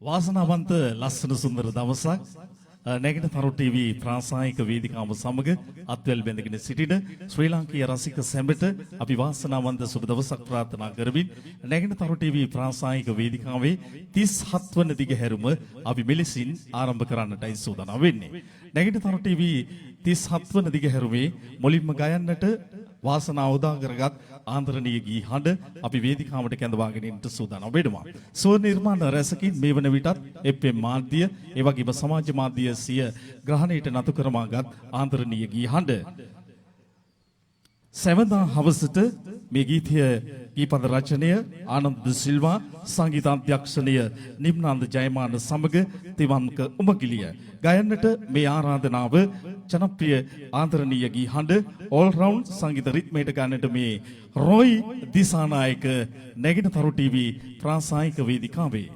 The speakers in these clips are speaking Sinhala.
වාසනාවන්ත ලස්සන සුන්දර දවසක් නැගින තරු ටීවී ප්‍රාසායික වේදිකාව සමග අත්වැල් බැඳගෙන සිටින ශ්‍රී ලාංකීය රසික සැමට අපි වාසනාවන්ත සුබ දවසක් ප්‍රාර්ථනා කරමින් නැගින තරු ටීවී ප්‍රාසායික වේදිකාවේ 37 වන දිගහැරුම අපි මෙලෙසින් ආරම්භ කරන්නටයි සූදානම් වෙන්නේ. නැගින තරු ටීවී 37 වන දිගහැරුමේ මුලින්ම ගයන්නට වාසනාව උදා කරගත් ආන්දරණීය ගී හඬ අපි වේදිකාවට කැඳවාගෙන ඉන්න සූදානම් වෙනවා. සුව නිර්මාණ රැසකින් මේ වන විටත් FM මාධ්‍ය ඒ වගේම සමාජ මාධ්‍ය සිය ග්‍රහණයට නතු කරමාගත් ආන්දරණීය ගී හඬ. සැවදා හවසට මේ ගීතය ගීපද රචනය ආනන්ද සිල්වා, සංගීත අධ්‍යක්ෂණය නිම්නාන්ද ජයමාන සමග තිවන්ක උමගිලිය. ගයන්නට මේ ආරාධනාව ජනප්‍රිය ආන්දරණීය ගී හඬ ඕල් රවුන්ඩ් සංගීත රිද්මයට ගන්නට මේ රොයි දිසානායක නැගින තරු TV ප්‍රාසායික වේදිකාවේ.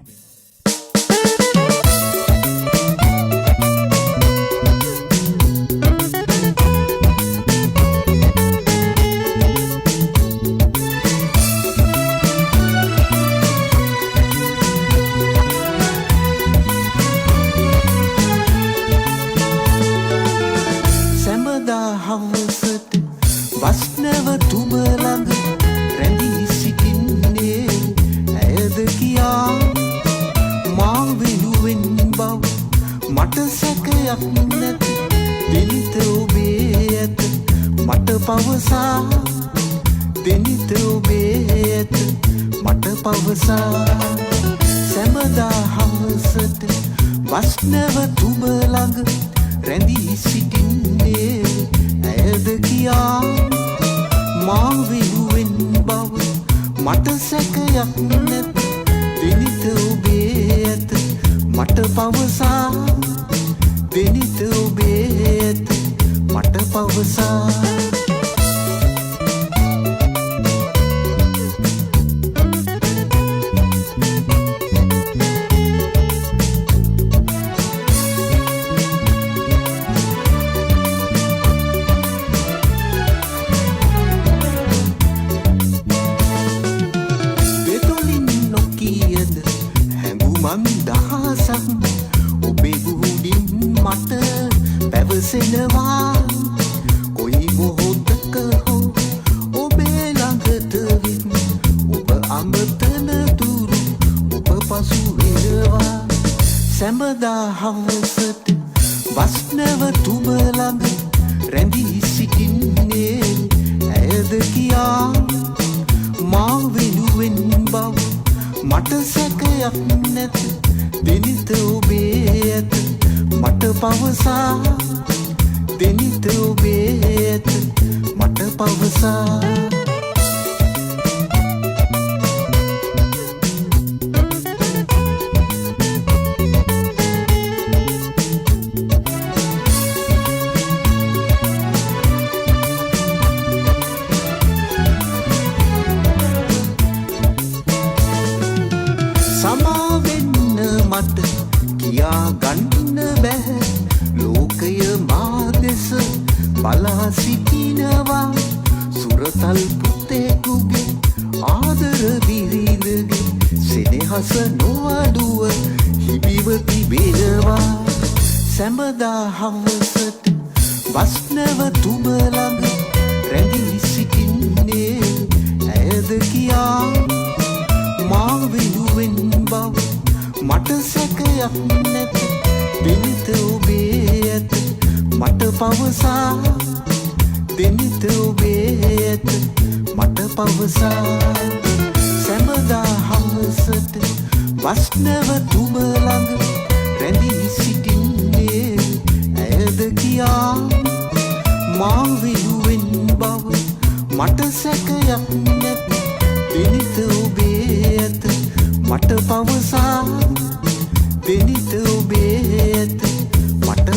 Denita obey, mata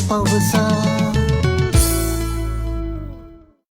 pawasa.